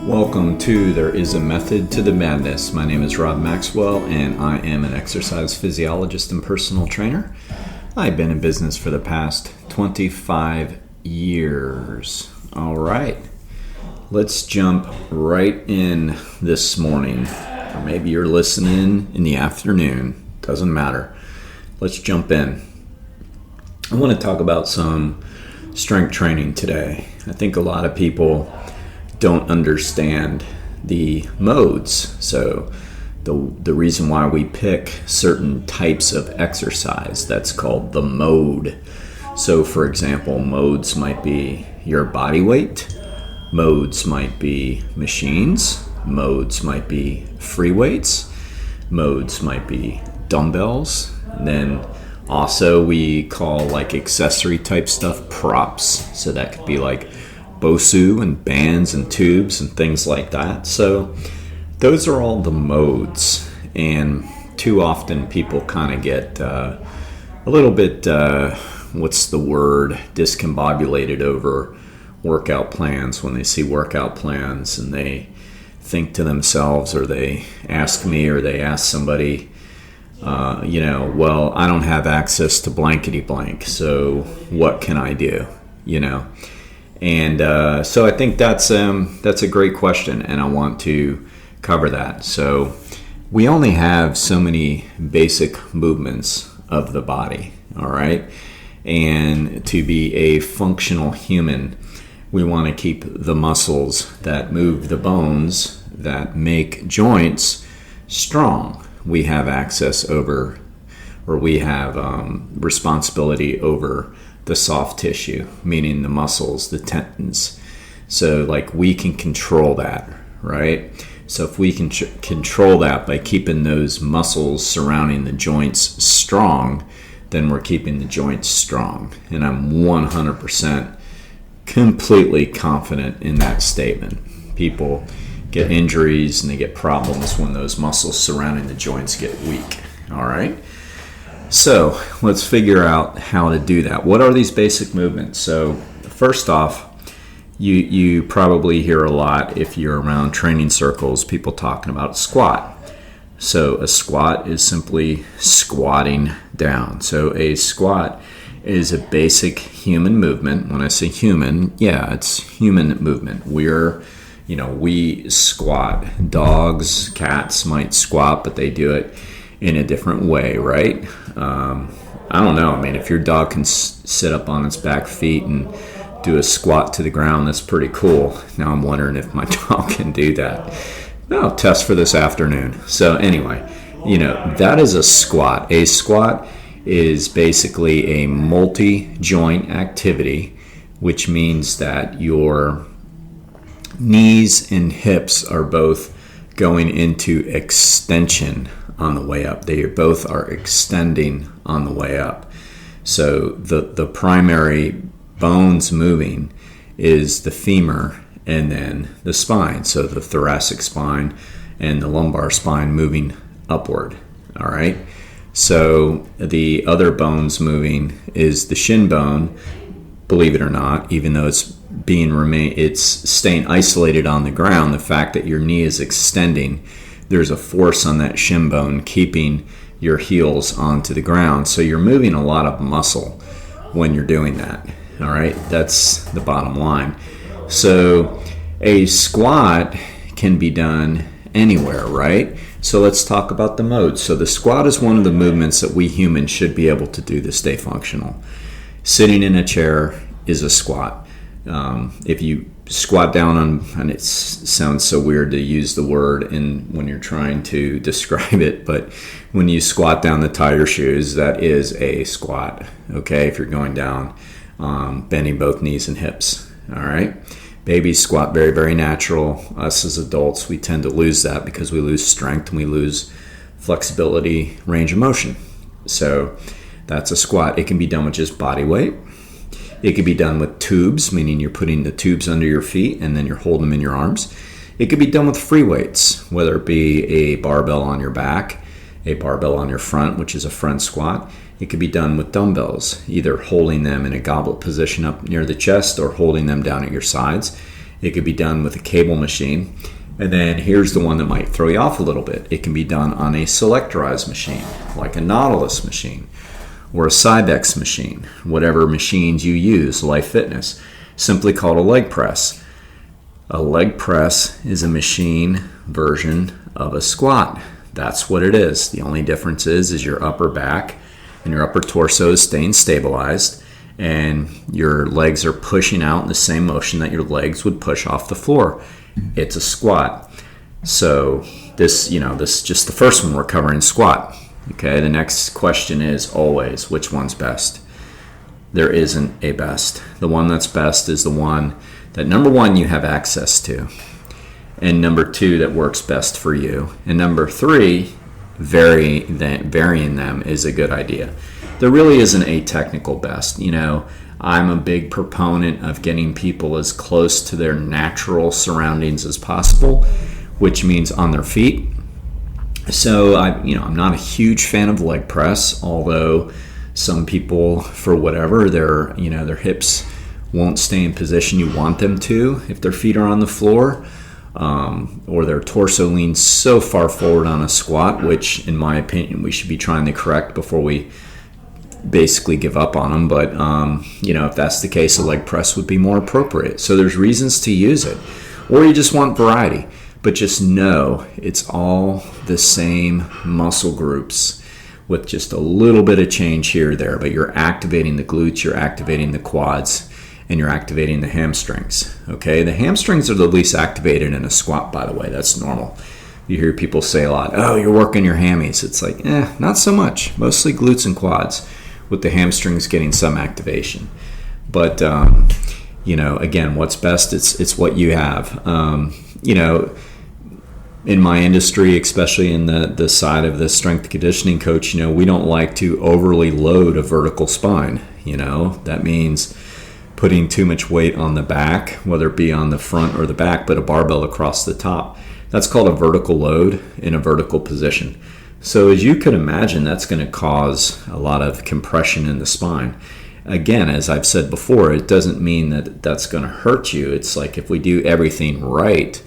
Welcome to There Is a Method to the Madness. My name is Rob Maxwell, and I am an exercise physiologist and personal trainer. I've been in business for the past 25 years. All right, let's jump right in this morning. Or maybe you're listening in the afternoon. Doesn't matter. Let's jump in. I want to talk about some strength training today. I think a lot of people don't understand the modes. So the reason why we pick certain types of exercise, that's called the mode. So for example, modes might be your body weight, modes might be machines, modes might be free weights, modes might be dumbbells, and then also we call like accessory type stuff props. So that could be like BOSU and bands and tubes and things like that. So those are all the modes, and too often people kind of get a little bit discombobulated over workout plans when they see workout plans, and they think to themselves, or they ask me, or they ask somebody, well, I don't have access to blankety blank, so what can I do? And so I think that's a great question, and I want to cover that. So we only have so many basic movements of the body, all right? And to be a functional human, we want to keep the muscles that move the bones, that make joints strong. We have access over, or we have responsibility over the soft tissue, meaning the muscles, the tendons. So like we can control that, right? So if we can control that by keeping those muscles surrounding the joints strong, then we're keeping the joints strong. And I'm 100% completely confident in that statement. People get injuries and they get problems when those muscles surrounding the joints get weak, all right? So let's figure out how to do that. What are these basic movements? So first off, you probably hear a lot if you're around training circles, people talking about squat. So a squat is simply squatting down. So a squat is a basic human movement. When I say human, it's human movement. We squat. Dogs, cats might squat, but they do it in a different way, right? I don't know. I mean, if your dog can sit up on its back feet and do a squat to the ground, that's pretty cool. Now I'm wondering if my dog can do that. I'll test for this afternoon. So anyway, that is a squat. A squat is basically a multi-joint activity, which means that your knees and hips are both going into extension on the way up. They both are extending on the way up. So the primary bones moving is the femur and then the spine. So the thoracic spine and the lumbar spine moving upward. All right. So the other bones moving is the shin bone, believe it or not, even though it's staying isolated on the ground. The fact that your knee is extending, there's a force on that shin bone keeping your heels onto the ground. So you're moving a lot of muscle when you're doing that. All right, that's the bottom line. So a squat can be done anywhere, right? So let's talk about the modes. So the squat is one of the movements that we humans should be able to do to stay functional. Sitting in a chair is a squat. If you squat down and it sounds so weird to use the word when you're trying to describe it, but when you squat down to tie your shoes, that is a squat, okay? If you're going down, bending both knees and hips, all right? Babies squat very, very natural. Us as adults, we tend to lose that because we lose strength and we lose flexibility, range of motion. So that's a squat. It can be done with just body weight. It could be done with tubes, meaning you're putting the tubes under your feet and then you're holding them in your arms. It could be done with free weights, whether it be a barbell on your back, a barbell on your front, which is a front squat. It could be done with dumbbells, either holding them in a goblet position up near the chest or holding them down at your sides. It could be done with a cable machine. And then here's the one that might throw you off a little bit. It can be done on a selectorized machine, like a Nautilus machine or a Cybex machine, whatever machines you use, Life Fitness, simply called a leg press. A leg press is a machine version of a squat. That's what it is. The only difference is your upper back and your upper torso is staying stabilized, and your legs are pushing out in the same motion that your legs would push off the floor. It's a squat. So this is just the first one we're covering, squat. Okay, the next question is always, which one's best? There isn't a best. The one that's best is the one that, number one, you have access to, and number two, that works best for you, and number three, varying them is a good idea. There really isn't a technical best. I'm a big proponent of getting people as close to their natural surroundings as possible, which means on their feet. So I'm not a huge fan of leg press, although some people, for whatever, their hips won't stay in position you want them to if their feet are on the floor, or their torso leans so far forward on a squat, which in my opinion we should be trying to correct before we basically give up on them. But if that's the case, a leg press would be more appropriate. So there's reasons to use it, or you just want variety. But just know it's all the same muscle groups with just a little bit of change here or there. But you're activating the glutes, you're activating the quads, and you're activating the hamstrings. Okay, the hamstrings are the least activated in a squat, by the way. That's normal. You hear people say a lot, oh, you're working your hammies. It's like, not so much. Mostly glutes and quads, with the hamstrings getting some activation. But again, what's best? It's what you have. In my industry, especially in the side of the strength conditioning coach, we don't like to overly load a vertical spine. That means putting too much weight on the back, whether it be on the front or the back, but a barbell across the top. That's called a vertical load in a vertical position. So as you could imagine, that's going to cause a lot of compression in the spine. Again, as I've said before, it doesn't mean that that's going to hurt you. It's like if we do everything right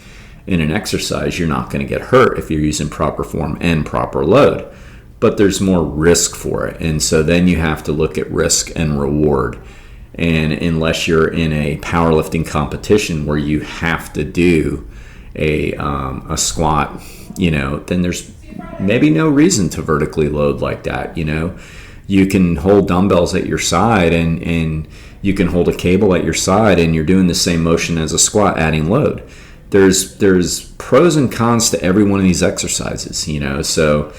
in an exercise, you're not going to get hurt if you're using proper form and proper load. But there's more risk for it. And so then you have to look at risk and reward. And unless you're in a powerlifting competition where you have to do a squat, then there's maybe no reason to vertically load like that. You can hold dumbbells at your side and you can hold a cable at your side and you're doing the same motion as a squat, adding load. There's pros and cons to every one of these exercises, so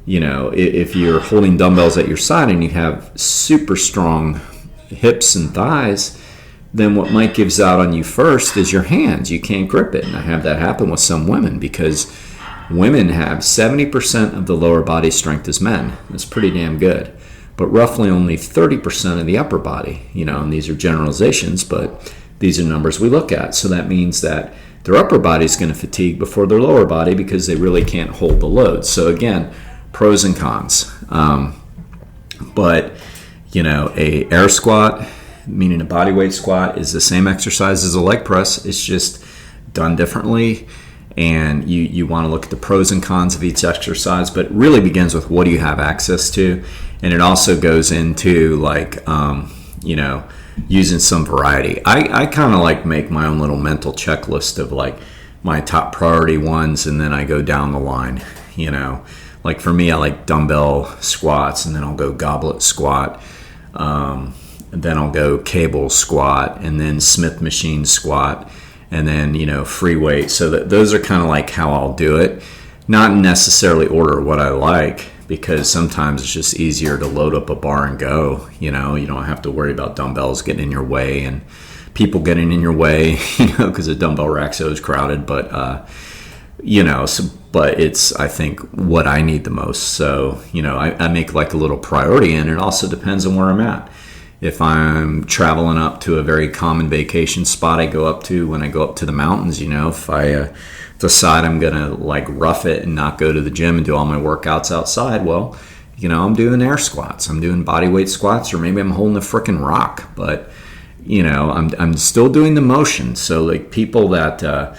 if you're holding dumbbells at your side and you have super strong hips and thighs, then what might gives out on you first is your hands. You can't grip it. And I have that happen with some women, because women have 70% of the lower body strength as men. That's pretty damn good. But roughly only 30% of the upper body, and these are generalizations, but these are numbers we look at. So that means that their upper body is going to fatigue before their lower body because they really can't hold the load. So again, pros and cons. But a air squat, meaning a body weight squat, is the same exercise as a leg press. It's just done differently, and you want to look at the pros and cons of each exercise, but it really begins with what do you have access to, and it also goes into using some variety. I kind of make my own little mental checklist of my top priority ones, and then I go down the line. For me, I like dumbbell squats, and then I'll go goblet squat, and then I'll go cable squat, and then Smith machine squat, and then free weight. So those are kind of how I'll do it. Not necessarily order what I like, because sometimes it's just easier to load up a bar and go. You don't have to worry about dumbbells getting in your way and people getting in your way, because the dumbbell rack's always crowded. But but it's, I think, what I need the most. So I make a little priority, and it also depends on where I'm at. If I'm traveling up to a very common vacation spot I go up to when I go up to the mountains, if I decide I'm going to rough it and not go to the gym and do all my workouts outside, well, I'm doing air squats. I'm doing body weight squats, or maybe I'm holding a frickin' rock. But, I'm still doing the motion. So like people that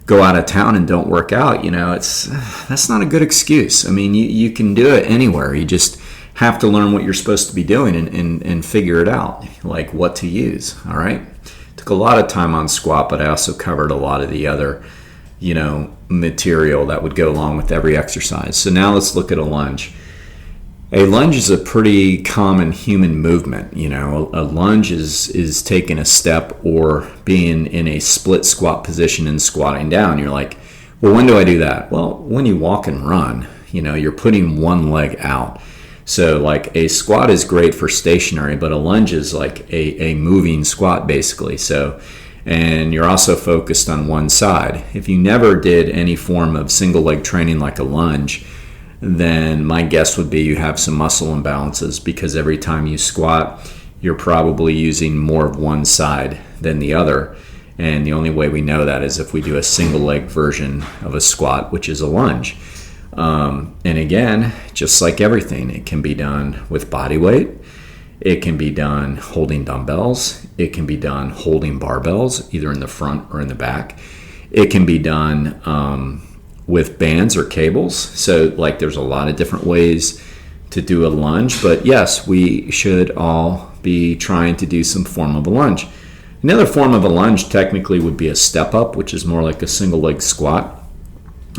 go out of town and don't work out, that's not a good excuse. I mean, you can do it anywhere. You just have to learn what you're supposed to be doing and figure it out, like what to use. All right. Took a lot of time on squat, but I also covered a lot of the other, material that would go along with every exercise. So now let's look at a lunge. A lunge is a pretty common human movement. A lunge is taking a step or being in a split squat position and squatting down. You're like, well, when do I do that? Well, when you walk and run, you're putting one leg out. So like a squat is great for stationary, but a lunge is like a moving squat basically. So, and you're also focused on one side. If you never did any form of single leg training like a lunge, then my guess would be you have some muscle imbalances, because every time you squat, you're probably using more of one side than the other. And the only way we know that is if we do a single leg version of a squat, which is a lunge. And again, just like everything, it can be done with body weight. It can be done holding dumbbells. It can be done holding barbells, either in the front or in the back. It can be done with bands or cables. So like there's a lot of different ways to do a lunge, but yes, we should all be trying to do some form of a lunge. Another form of a lunge technically would be a step up, which is more like a single leg squat.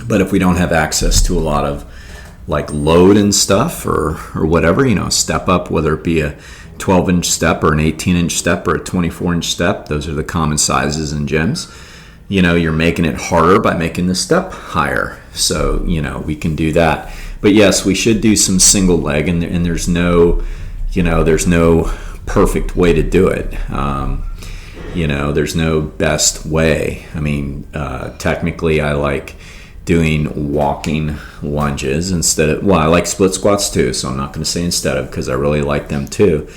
But if we don't have access to a lot of like load and stuff or whatever, step up, whether it be a 12-inch step or an 18-inch step or a 24-inch step, those are the common sizes in gyms. You're making it harder by making the step higher. So, we can do that. But yes, we should do some single leg, and there's no, there's no perfect way to do it. There's no best way. I mean, technically I like doing walking lunges instead of, I like split squats too, so I'm not going to say instead of, because I really like them too.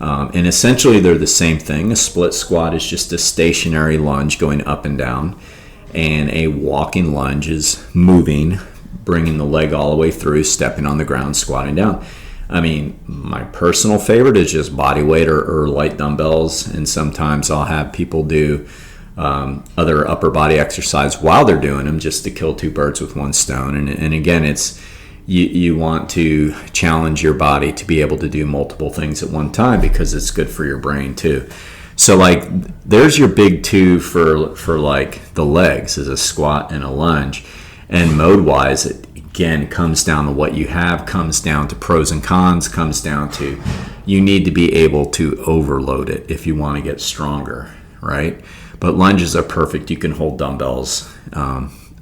And essentially they're the same thing. A split squat is just a stationary lunge going up and down, and a walking lunge is moving, bringing the leg all the way through, stepping on the ground, squatting down. I mean, my personal favorite is just body weight or light dumbbells, and sometimes I'll have people do other upper body exercise while they're doing them, just to kill two birds with one stone. And again, it's you want to challenge your body to be able to do multiple things at one time, because it's good for your brain too. So like there's your big two for like the legs, is a squat and a lunge. And mode wise, it again comes down to what you have, comes down to pros and cons, comes down to you need to be able to overload it if you want to get stronger, right? But lunges are perfect. You can hold dumbbells,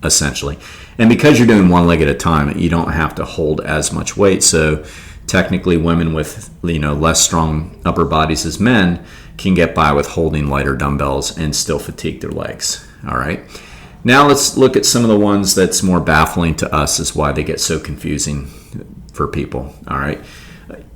essentially. And because you're doing one leg at a time, you don't have to hold as much weight. So technically women with less strong upper bodies as men can get by with holding lighter dumbbells and still fatigue their legs. All right. Now let's look at some of the ones that's more baffling to us, is why they get so confusing for people. All right.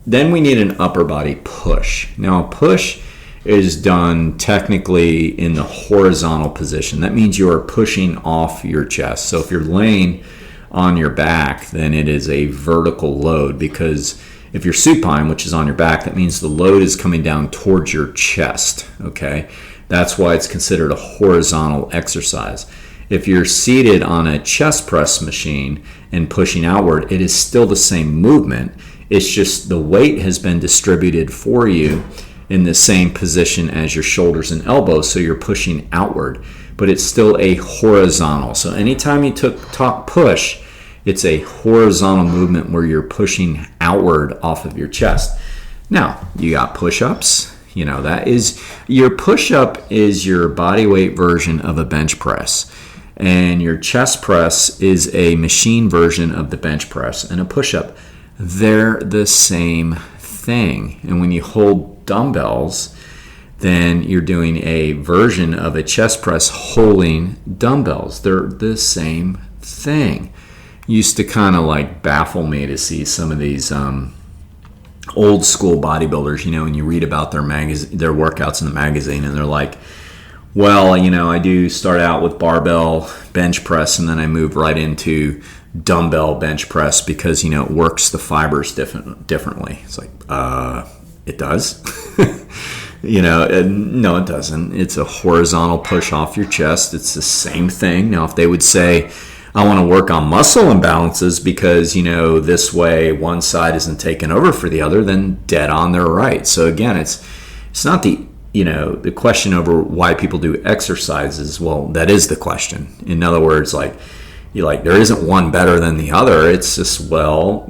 Then we need an upper body push. Now a push is done technically in the horizontal position. That means you are pushing off your chest. So if you're laying on your back, then it is a vertical load, because if you're supine, which is on your back, that means the load is coming down towards your chest, okay? That's why it's considered a horizontal exercise. If you're seated on a chest press machine and pushing outward, it is still the same movement. It's just the weight has been distributed for you in the same position as your shoulders and elbows, so you're pushing outward, but it's still a horizontal. So anytime you talk push, it's a horizontal movement where you're pushing outward off of your chest. Now, you got push-ups. That is, your push-up is your body weight version of a bench press, and your chest press is a machine version of the bench press and a push-up. They're the same thing. And when you hold dumbbells, then you're doing a version of a chest press holding dumbbells. They're the same thing. Used to kind of like baffle me to see some of these old school bodybuilders, and you read about their workouts in the magazine, and they're like, well, I do start out with barbell bench press, and then I move right into dumbbell bench press because, it works the fibers differently. It's like, it does. No, it doesn't. It's a horizontal push off your chest. It's the same thing. Now, if they would say, I want to work on muscle imbalances because, this way one side isn't taken over for the other, then dead on they're right. So again, it's not the question over why people do exercises. Well, that is the question. In other words, there isn't one better than the other. It's just, what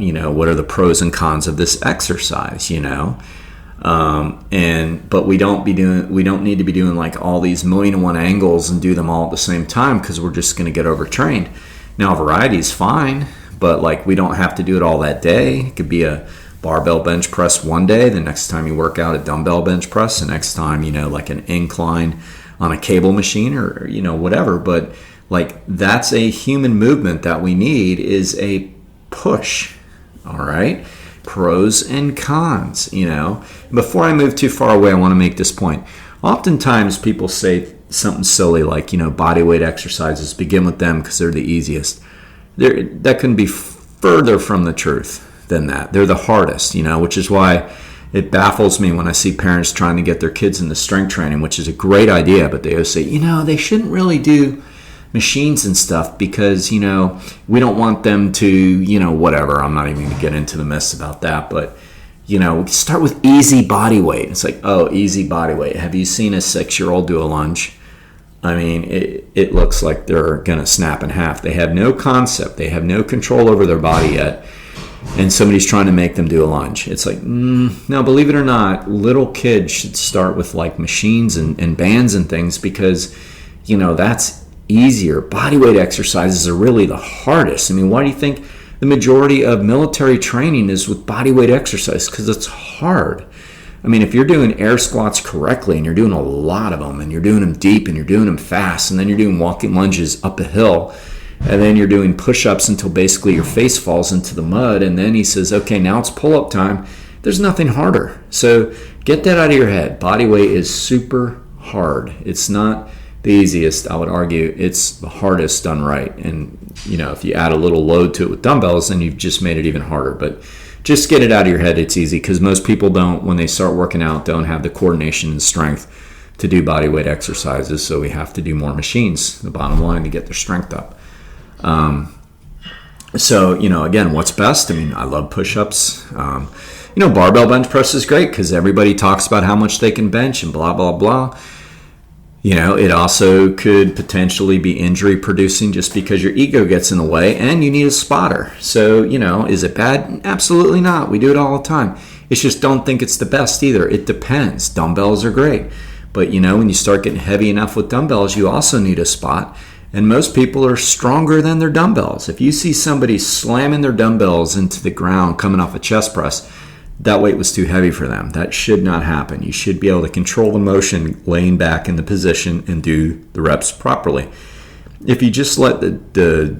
are the pros and cons of this exercise, but we don't need to be doing like all these 1,000,001 angles and do them all at the same time, because we're just going to get overtrained. Now, variety is fine, but we don't have to do it all that day. It could be a barbell bench press one day. The next time you work out a dumbbell bench press, the next time, like an incline on a cable machine or, whatever. But that's a human movement that we need, is a push. All right. Pros and cons, Before I move too far away, I want to make this point. Oftentimes people say something silly like, body weight exercises, begin with them because they're the easiest. That couldn't be further from the truth than that. They're the hardest, which is why it baffles me when I see parents trying to get their kids into strength training, which is a great idea, but they always say, they shouldn't really do machines and stuff because, we don't want them to, whatever. I'm not even going to get into the mess about that, but, start with easy body weight. It's like, oh, easy body weight. Have you seen a 6-year-old do a lunge? I mean, it looks like they're going to snap in half. They have no concept. They have no control over their body yet. And somebody's trying to make them do a lunge. It's like, no, believe it or not, little kids should start with machines and bands and things because, that's easier. Bodyweight exercises are really the hardest. I mean, why do you think the majority of military training is with bodyweight exercise? Because it's hard. I mean, if you're doing air squats correctly and you're doing a lot of them and you're doing them deep and you're doing them fast and then you're doing walking lunges up a hill and then you're doing push-ups until basically your face falls into the mud, and then he says, okay, now it's pull-up time. There's nothing harder. So get that out of your head. Bodyweight is super hard. It's not the easiest, I would argue. It's the hardest done right. And, if you add a little load to it with dumbbells, then you've just made it even harder. But just get it out of your head. It's easy because most people don't, when they start working out, don't have the coordination and strength to do bodyweight exercises. So we have to do more machines, the bottom line, to get their strength up. So, again, what's best? I mean, I love push-ups. Barbell bench press is great because everybody talks about how much they can bench and blah, blah, blah. It also could potentially be injury producing just because your ego gets in the way and you need a spotter. So, is it bad? Absolutely not. We do it all the time. It's just don't think it's the best either. It depends. Dumbbells are great. But, when you start getting heavy enough with dumbbells, you also need a spot. And most people are stronger than their dumbbells. If you see somebody slamming their dumbbells into the ground coming off a chest press, that weight was too heavy for them. That should not happen. You should be able to control the motion laying back in the position and do the reps properly. If you just let the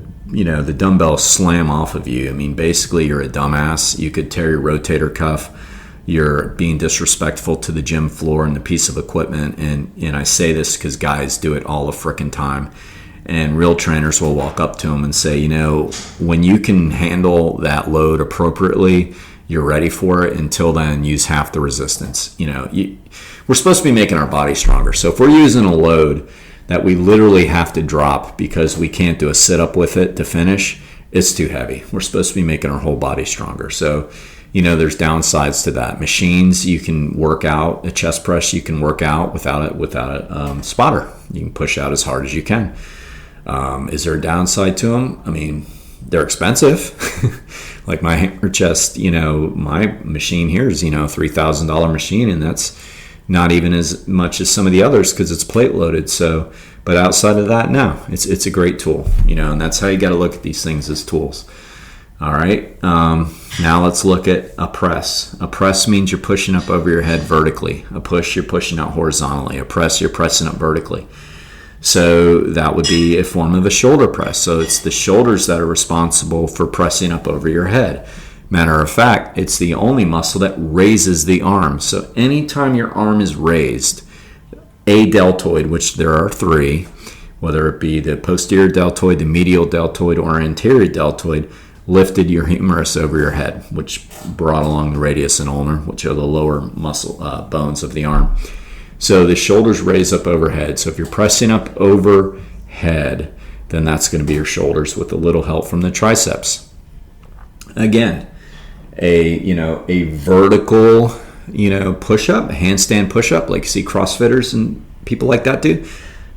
dumbbell slam off of you, I mean, basically you're a dumbass. You could tear your rotator cuff. You're being disrespectful to the gym floor and the piece of equipment. And I say this because guys do it all the frickin' time. And real trainers will walk up to them and say, when you can handle that load appropriately, you're ready for it. Until then, use half the resistance. We're supposed to be making our body stronger. So if we're using a load that we literally have to drop because we can't do a sit-up with it to finish, it's too heavy. We're supposed to be making our whole body stronger. So, there's downsides to that. Machines, you can work out. A chest press, you can work out without a spotter. You can push out as hard as you can. Is there a downside to them? I mean, they're expensive. Like my hammer chest, my machine here is, $3,000 machine, and that's not even as much as some of the others because it's plate loaded. So, but outside of that, no, it's a great tool, and that's how you got to look at these things, as tools. All right. Now let's look at a press. A press means you're pushing up over your head vertically. A push, you're pushing out horizontally. A press, you're pressing up vertically. So that would be a form of a shoulder press. So it's the shoulders that are responsible for pressing up over your head. Matter of fact, it's the only muscle that raises the arm. So anytime your arm is raised, a deltoid, which there are 3, whether it be the posterior deltoid, the medial deltoid, or anterior deltoid, lifted your humerus over your head, which brought along the radius and ulnar, which are the lower muscle bones of the arm. So the shoulders raise up overhead. So if you're pressing up overhead, then that's going to be your shoulders with a little help from the triceps. Again, a vertical, push-up, handstand push-up, like you see CrossFitters and people like that do.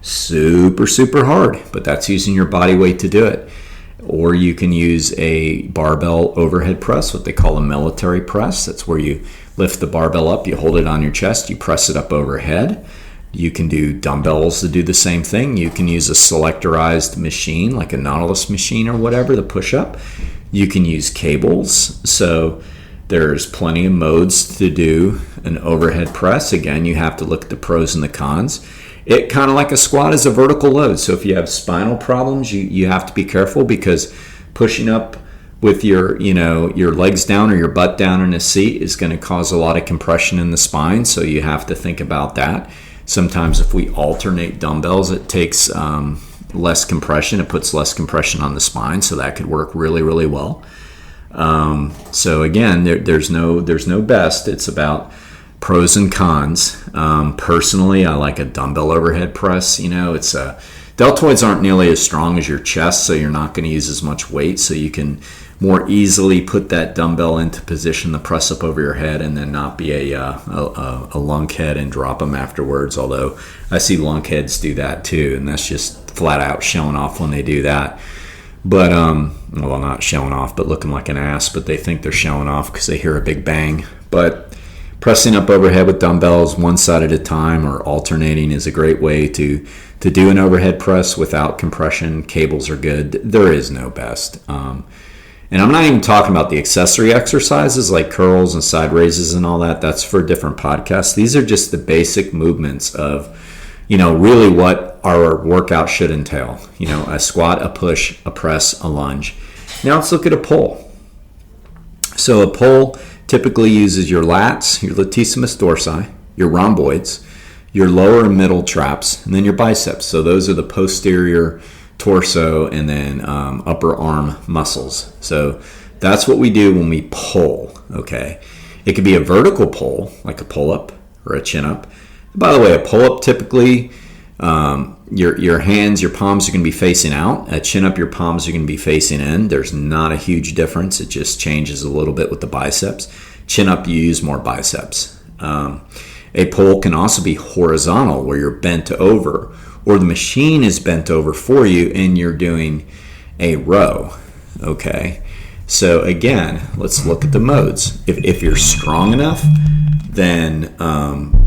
Super, super hard, but that's using your body weight to do it. Or you can use a barbell overhead press, what they call a military press. That's where you lift the barbell up, you hold it on your chest, you press it up overhead. You can do dumbbells to do the same thing. You can use a selectorized machine, like a Nautilus machine or whatever, to push up. You can use cables. So there's plenty of modes to do an overhead press. Again, you have to look at the pros and the cons. It kind of like a squat is a vertical load. So if you have spinal problems, you have to be careful, because pushing up with your legs down or your butt down in a seat is going to cause a lot of compression in the spine. So you have to think about that. Sometimes if we alternate dumbbells, it takes less compression. It puts less compression on the spine. So that could work really, really well. So again, there's no best. It's about pros and cons. Personally, I like a dumbbell overhead press. Deltoids aren't nearly as strong as your chest, so you're not going to use as much weight. So you can more easily put that dumbbell into position to press up over your head, and then not be a lunkhead and drop them afterwards. Although I see lunkheads do that too, and that's just flat out showing off when they do that. But well, not showing off, but looking like an ass. But they think they're showing off because they hear a big bang. But pressing up overhead with dumbbells one side at a time or alternating is a great way to do an overhead press without compression. Cables are good. There is no best. And I'm not even talking about the accessory exercises like curls and side raises and all that. That's for a different podcast. These are just the basic movements of, really what our workout should entail. A squat, a push, a press, a lunge. Now let's look at a pull. So a pull typically uses your lats, your latissimus dorsi, your rhomboids, your lower and middle traps, and then your biceps. So those are the posterior torso and then upper arm muscles. So that's what we do when we pull, okay? It could be a vertical pull, like a pull-up or a chin-up. By the way, a pull-up typically, your hands, your palms are going to be facing out. A chin-up, your palms are going to be facing in. There's not a huge difference. It just changes a little bit with the biceps. Chin-up, you use more biceps. A pull can also be horizontal, where you're bent over, or the machine is bent over for you and you're doing a row, okay? So again, let's look at the modes. If you're strong enough, then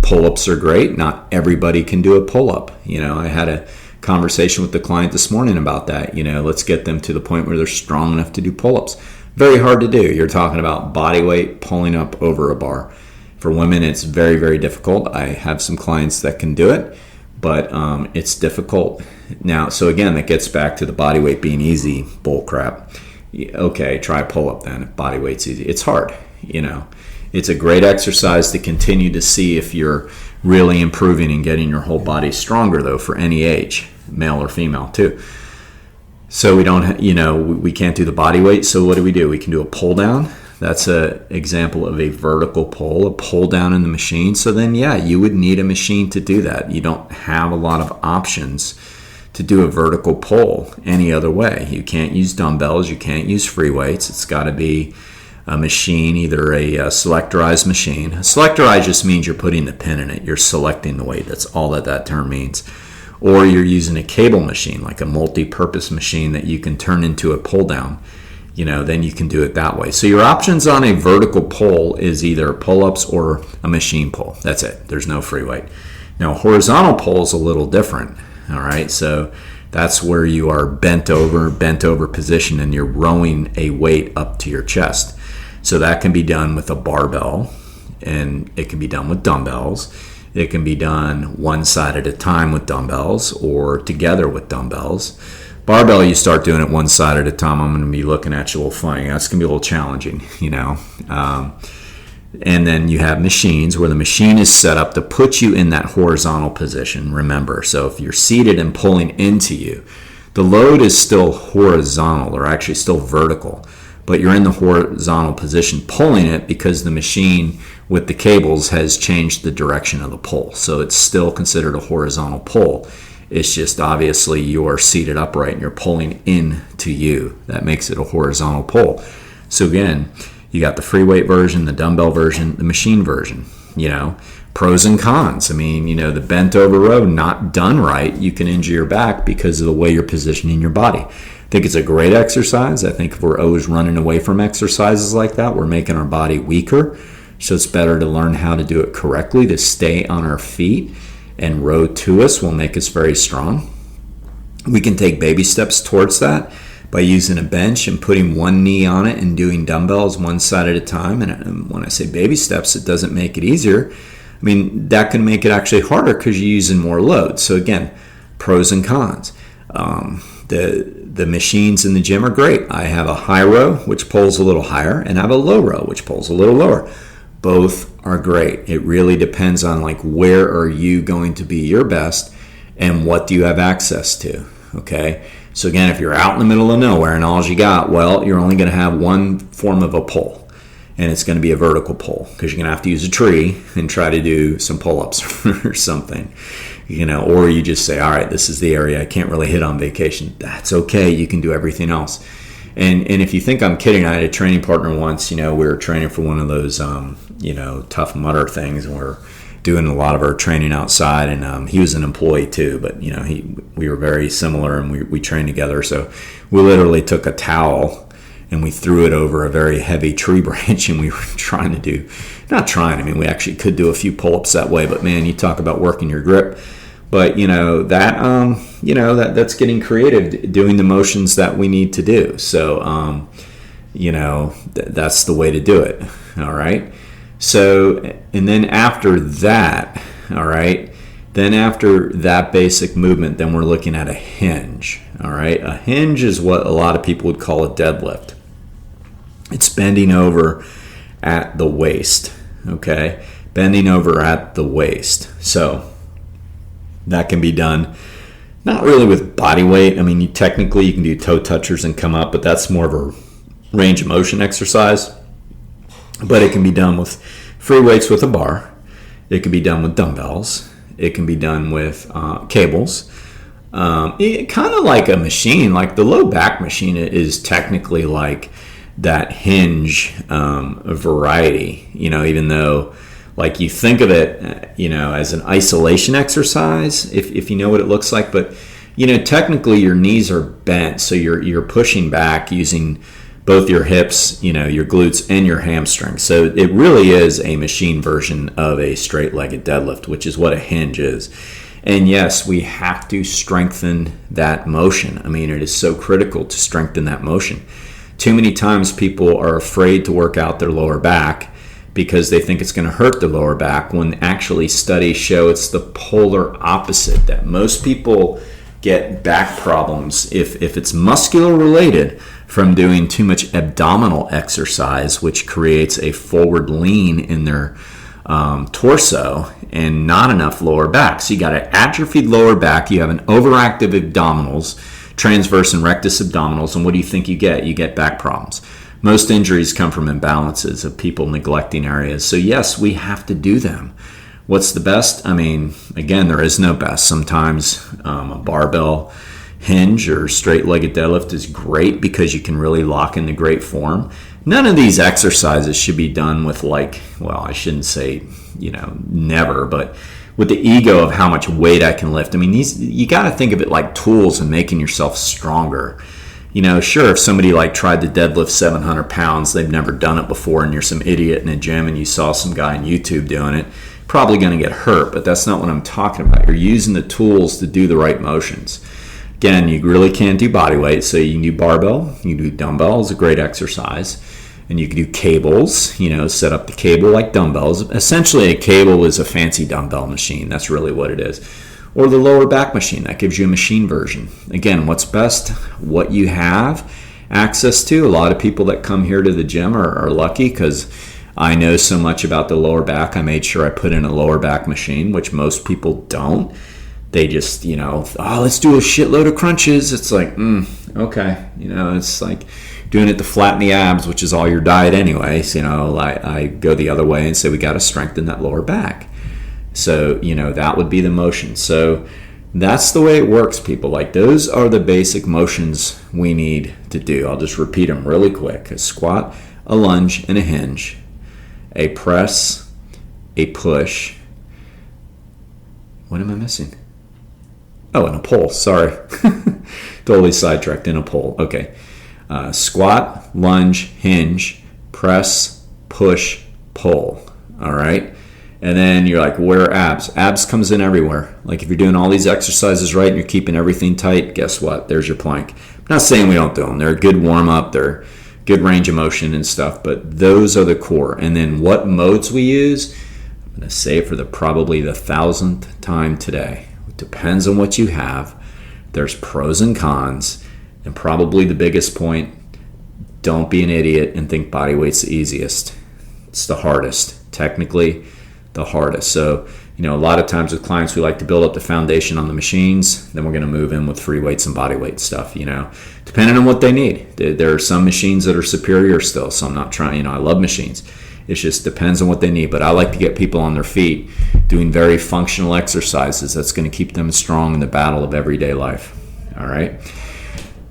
pull-ups are great. Not everybody can do a pull-up. I had a conversation with the client this morning about that. Let's get them to the point where they're strong enough to do pull-ups. Very hard to do. You're talking about body weight pulling up over a bar. For women, it's very, very difficult. I have some clients that can do it, but it's difficult. Now, so again, that gets back to the body weight being easy bull crap. Okay, try pull-up then if body weight's easy. It's hard, It's a great exercise to continue to see if you're really improving and getting your whole body stronger, though, for any age, male or female too. So we don't, we can't do the body weight. So what do? We can do a pull down. That's an example of a vertical pull, a pull down in the machine. So then, yeah, you would need a machine to do that. You don't have a lot of options to do a vertical pull any other way. You can't use dumbbells. You can't use free weights. It's got to be a machine, either a selectorized machine. Selectorized just means you're putting the pin in it. You're selecting the weight. That's all that term means. Or you're using a cable machine, like a multi-purpose machine that you can turn into a pull down. Then you can do it that way. So your options on a vertical pull is either pull-ups or a machine pull. That's it. There's no free weight. Now, horizontal pull is a little different. All right. So that's where you are bent over position, and you're rowing a weight up to your chest. So that can be done with a barbell, and it can be done with dumbbells. It can be done one side at a time with dumbbells or together with dumbbells. Barbell, you start doing it one side at a time, I'm going to be looking at you a little funny. That's going to be a little challenging, And then you have machines where the machine is set up to put you in that horizontal position, remember. So if you're seated and pulling into you, the load is still horizontal, or actually still vertical, but you're in the horizontal position pulling it because the machine with the cables has changed the direction of the pull. So it's still considered a horizontal pull. It's just obviously you're seated upright and you're pulling into you. That makes it a horizontal pull. So again, you got the free weight version, the dumbbell version, the machine version. Pros and cons. I mean, the bent over row, not done right, you can injure your back because of the way you're positioning your body. I think it's a great exercise. I think if we're always running away from exercises like that, we're making our body weaker. So it's better to learn how to do it correctly, to stay on our feet, and row to us will make us very strong. We can take baby steps towards that by using a bench and putting one knee on it and doing dumbbells one side at a time. And when I say baby steps, it doesn't make it easier. I mean, that can make it actually harder because you're using more load. So again, pros and cons. The machines in the gym are great. I have a high row, which pulls a little higher, and I have a low row, which pulls a little lower. Both are great. It really depends on where are you going to be your best and what do you have access to, okay? So again, if you're out in the middle of nowhere and all you got, well, you're only going to have one form of a pull, and it's going to be a vertical pull because you're going to have to use a tree and try to do some pull-ups or something, or you just say, all right, this is the area I can't really hit on vacation. That's okay. You can do everything else. And if you think I'm kidding, I had a training partner once, we were training for one of those, Tough Mudder things, and we're doing a lot of our training outside, and he was an employee too, but, we were very similar, and we trained together. So we literally took a towel and we threw it over a very heavy tree branch, and we were we actually could do a few pull-ups that way, but man, you talk about working your grip. But that's getting creative, doing the motions that we need to do. So that's the way to do it. All right. So, and then after that, all right, then after that basic movement, then we're looking at a hinge. All right. A hinge is what a lot of people would call a deadlift. It's bending over at the waist. Okay. Bending over at the waist. So that can be done not really with body weight. I mean, technically you can do toe touchers and come up, but that's more of a range of motion exercise. But it can be done with free weights with a bar. It can be done with dumbbells. It can be done with cables. Kind of like a machine, like the low back machine is technically like that hinge variety, even though you think of it, as an isolation exercise, if you know what it looks like. But, technically your knees are bent, so you're pushing back using both your hips, your glutes and your hamstrings. So it really is a machine version of a straight-legged deadlift, which is what a hinge is. And yes, we have to strengthen that motion. I mean, it is so critical to strengthen that motion. Too many times people are afraid to work out their lower back because they think it's going to hurt their lower back, when actually studies show it's the polar opposite, that most people get back problems if it's muscular related from doing too much abdominal exercise, which creates a forward lean in their torso and not enough lower back. So you got an atrophied lower back, you have an overactive abdominals, transverse and rectus abdominals, and what do you think you get? You get back problems. Most injuries come from imbalances of people neglecting areas. So yes, we have to do them. What's the best? I mean, again, there is no best. Sometimes a barbell hinge or straight-legged deadlift is great because you can really lock into great form. None of these exercises should be done with I shouldn't say, never, but with the ego of how much weight I can lift. I mean, you got to think of it like tools and making yourself stronger. Sure, if somebody tried to deadlift 700 pounds, they've never done it before, and you're some idiot in a gym and you saw some guy on YouTube doing it, probably going to get hurt, but that's not what I'm talking about. You're using the tools to do the right motions. Again, you really can't do body weight, so you can do barbell, you can do dumbbell, is a great exercise, and you can do cables, set up the cable like dumbbells. Essentially, a cable is a fancy dumbbell machine. That's really what it is. Or the lower back machine, that gives you a machine version. Again, what's best? What you have access to. A lot of people that come here to the gym are lucky because I know so much about the lower back. I made sure I put in a lower back machine, which most people don't. they just, oh, let's do a shitload of crunches. It's like, okay. It's like doing it to flatten the abs, which is all your diet anyways. I go the other way and say we got to strengthen that lower back. So, that would be the motion. So that's the way it works, people. Like, those are the basic motions we need to do. I'll just repeat them really quick. A squat, a lunge, and a hinge. A press, a push. What am I missing? Oh, and a pull. Sorry. Totally sidetracked. In a pull. Okay. Squat, lunge, hinge, press, push, pull. All right. And then you're like, where are abs? Abs comes in everywhere. Like, if you're doing all these exercises right and you're keeping everything tight, guess what? There's your plank. I'm not saying we don't do them. They're a good warm-up. They're good range of motion and stuff. But those are the core. And then what modes we use, I'm going to say it for probably the 1,000th time today. It depends on what you have. There's pros and cons. And probably the biggest point, don't be an idiot and think body weight's the easiest. It's the hardest. Technically, the hardest. So, a lot of times with clients, we like to build up the foundation on the machines. Then we're going to move in with free weights and body weight stuff, depending on what they need. There are some machines that are superior still. So I'm not trying, I love machines. It just depends on what they need. But I like to get people on their feet doing very functional exercises. That's going to keep them strong in the battle of everyday life. All right.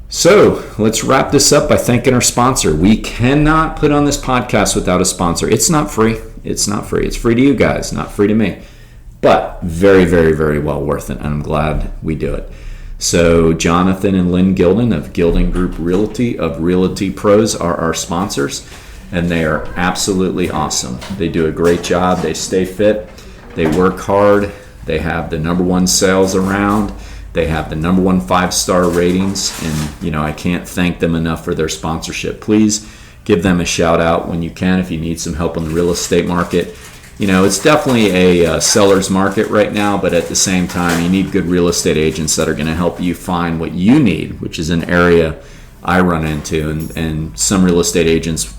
So let's wrap this up by thanking our sponsor. We cannot put on this podcast without a sponsor. It's not free. It's not free. It's free to you guys, not free to me. But very, very, very well worth it. And I'm glad we do it. So Jonathan and Lynn Gilden of Gilden Group Realty of Realty Pros are our sponsors. And they are absolutely awesome. They do a great job. They stay fit. They work hard. They have the number one sales around. They have the number one 5-star ratings. And, I can't thank them enough for their sponsorship. Please give them a shout out when you can if you need some help on the real estate market. It's definitely a seller's market right now, but at the same time, you need good real estate agents that are going to help you find what you need, which is an area I run into. And some real estate agents,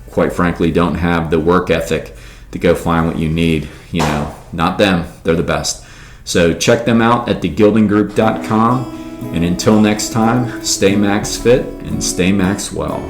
quite frankly, don't have the work ethic to go find what you need. Not them. They're the best. So check them out at thegildengroup.com. And until next time, stay max fit and stay max well.